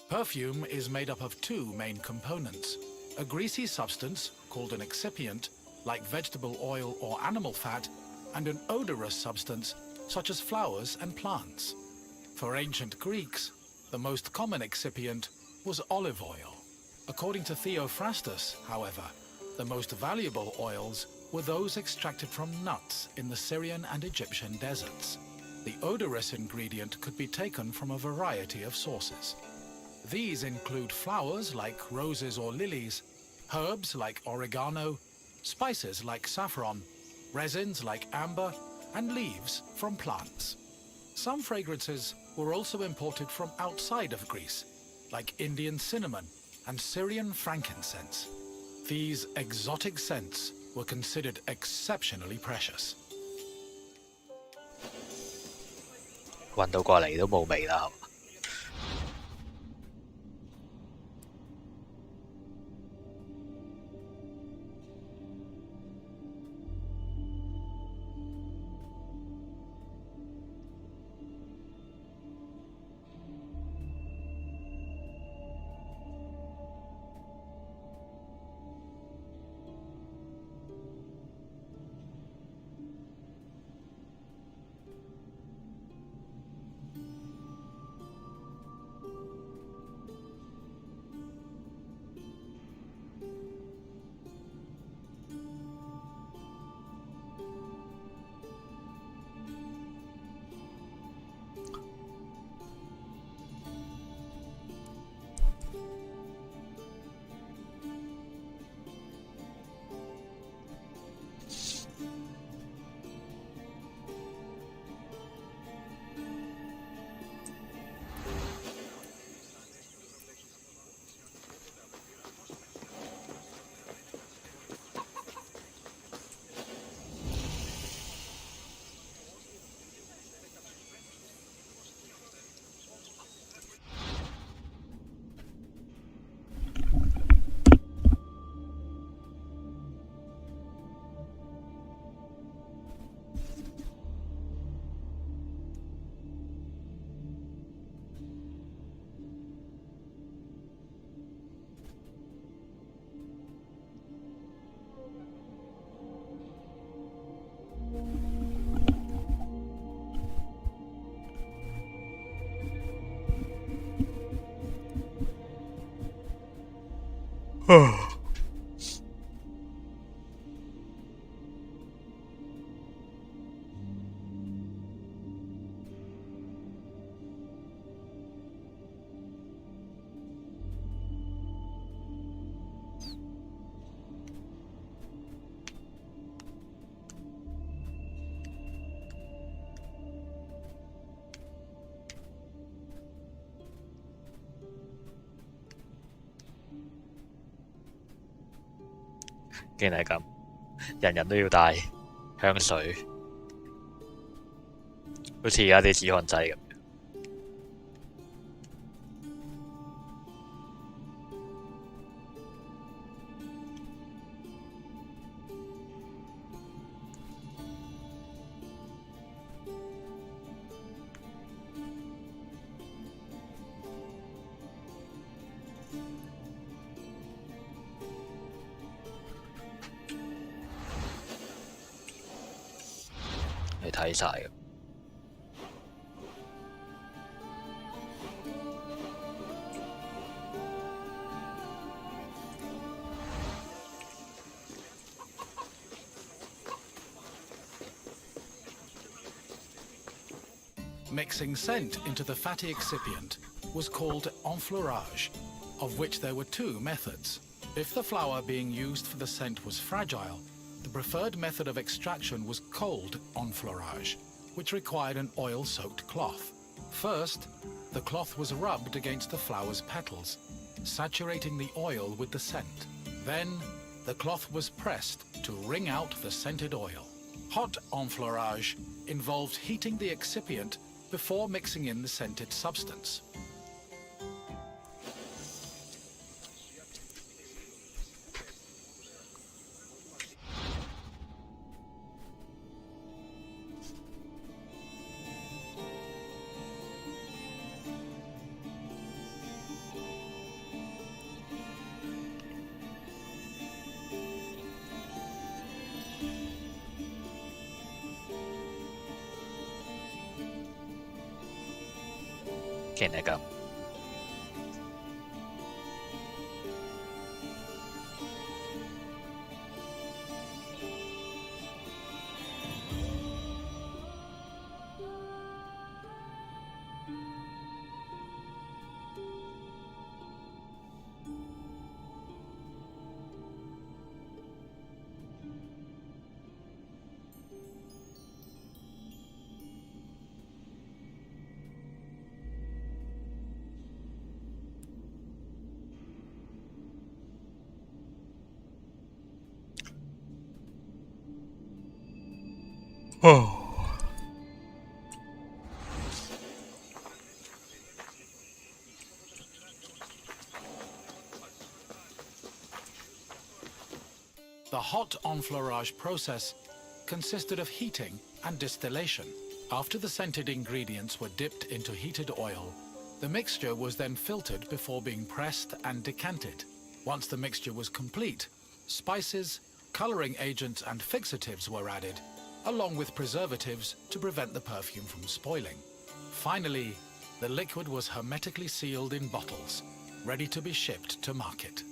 Perfume is made up of two main components: a greasy substance called an excipient, like vegetable oil or animal fat, and an odorous substance such as flowers and plants. For ancient Greeks, the most common excipient was olive oil. According to Theophrastus, however, the most valuable oils were those extracted from nuts in the Syrian and Egyptian deserts. The odorous ingredient could be taken from a variety of sources. These include flowers like roses or lilies, herbs like oregano, spices like saffron, resins like amber, and leaves from plants. Some fragrances were also imported from outside of Greece, like Indian cinnamon and Syrian frankincense. These exotic scents were considered exceptionally precious. 運到過嚟都冇味啦，係嘛？既然係咁，人人都要帶香水，好似而家啲止汗劑咁。你睇晒嘅。Mixing scent into the fatty excipient was called enfleurage, of which there were two methods. If the flour being used for the scent was fragile, the preferred method of extraction was cold enfleurage, which required an oil-soaked cloth. First, the cloth was rubbed against the flower's petals, saturating the oil with the scent. Then, the cloth was pressed to wring out the scented oil. Hot enfleurage involved heating the excipient before mixing in the scented substance. 既然係咁，The hot enfleurage process consisted of heating and distillation. After the scented ingredients were dipped into heated oil, the mixture was then filtered before being pressed and decanted. Once the mixture was complete, spices, coloring agents and fixatives were added, along with preservatives to prevent the perfume from spoiling. Finally, the liquid was hermetically sealed in bottles, ready to be shipped to market.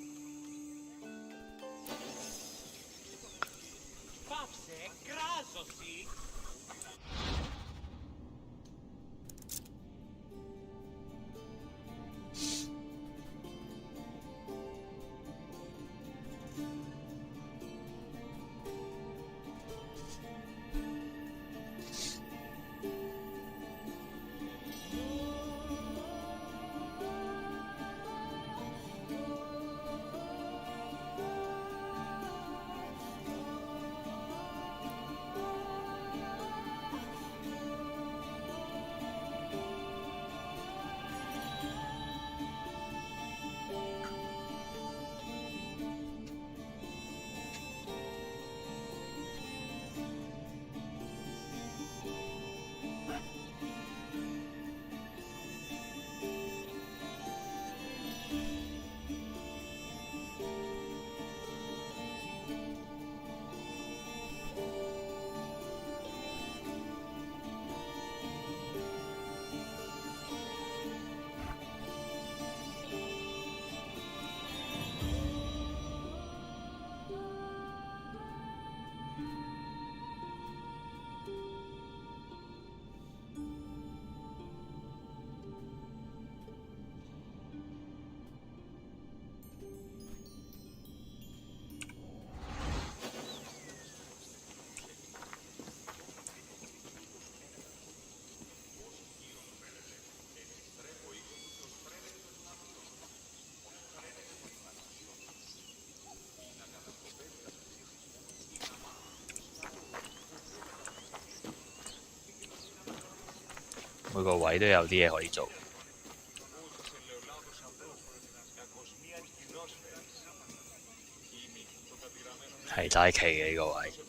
每個位都有啲嘢可以做。係齋企嘅呢個位。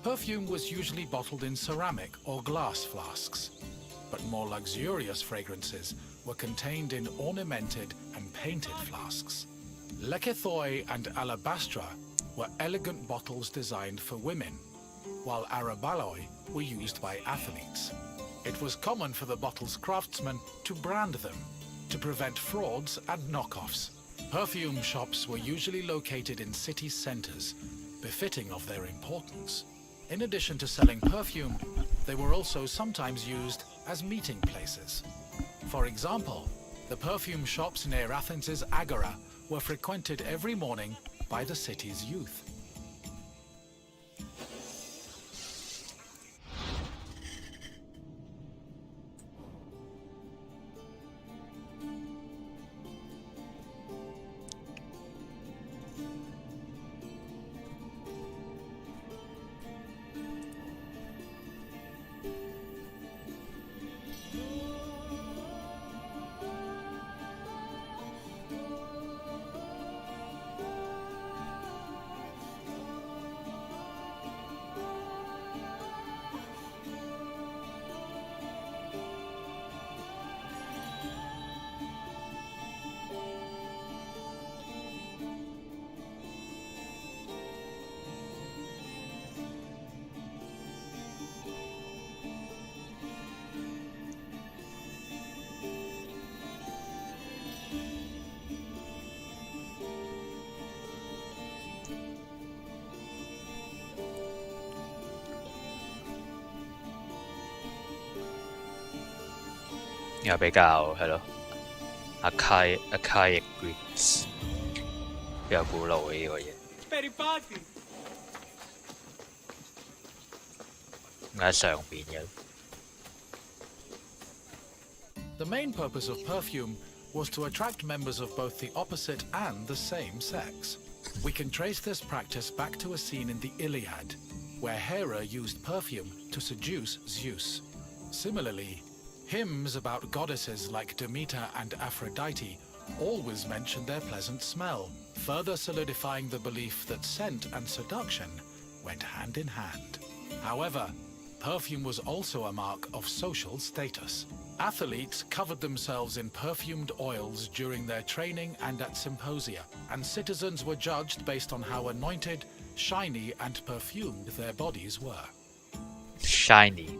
Perfume was usually bottled in ceramic or glass flasks, but more luxurious fragrances were contained in ornamented and painted flasks. Lekythoi and Alabastra were elegant bottles designed for women, while Arabaloi were used by athletes. It was common for the bottle's craftsmen to brand them, to prevent frauds and knockoffs. Perfume shops were usually located in city centers, befitting of their importance. In addition to selling perfume, they were also sometimes used as meeting places. For example, the perfume shops near Athens' Agora were frequented every morning by the city's youth.又比較係咯 archaic Greeks 比較古老嘅呢個嘢。點解喺上邊嘅？ The main purpose of perfume was to attract members of both the opposite and the same sex. We can trace this practice back to a scene in the Iliad, where Hera used perfume to seduce Zeus. Similarly, hymns about goddesses like Demeter and Aphrodite always mention their pleasant smell, further solidifying the belief that scent and seduction went hand in hand. However, perfume was also a mark of social status. Athletes covered themselves in perfumed oils during their training and at symposia, and citizens were judged based on how anointed, shiny, and perfumed their bodies were. Shiny.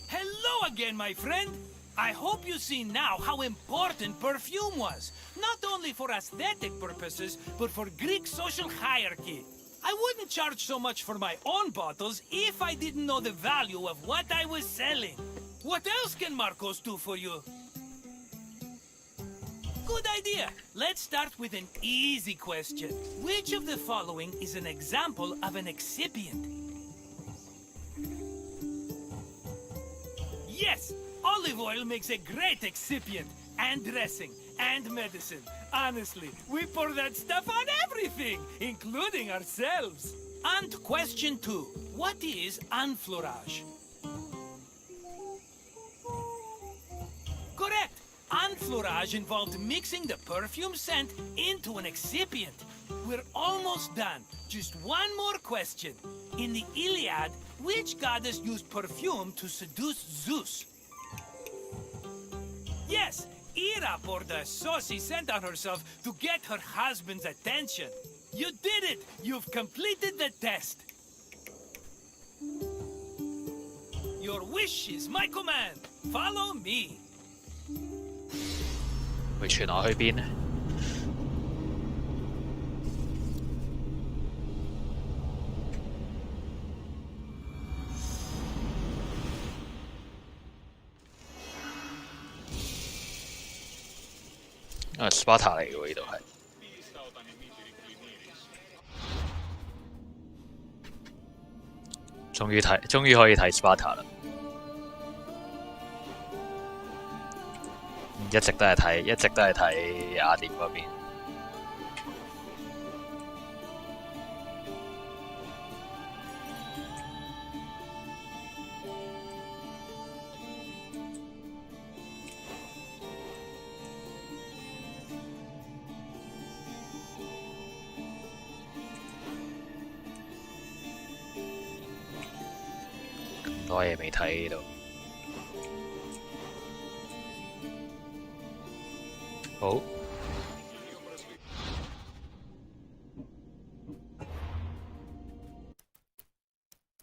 Hello again, my friend. I hope you see now how important perfume was, not only for aesthetic purposes, but for Greek social hierarchy. I wouldn't charge so much for my own bottles if I didn't know the value of what I was selling. What else can Marcos do for you? Good idea. Let's start with an easy question. Which of the following is an example of an excipient? Yes, olive oil makes a great excipient, and dressing, and medicine. Honestly, we pour that stuff on everything, including ourselves. And question 2. What is enfleurage? Correct. Enfleurage involved mixing the perfume scent into an excipient. We're almost done. Just one more question. In the Iliad, which goddess used perfume to seduce Zeus? Yes, Ira poured the saucy scent on herself to get her husband's attention. You did it! You've completed the test. Your wish is my command. Follow me. 會傳我去邊呢？Sparta 嚟嘅喎，呢度係。終於可以睇 Sparta 啦。一直都係睇雅典嗰邊。咁多嘢未睇呢度。好。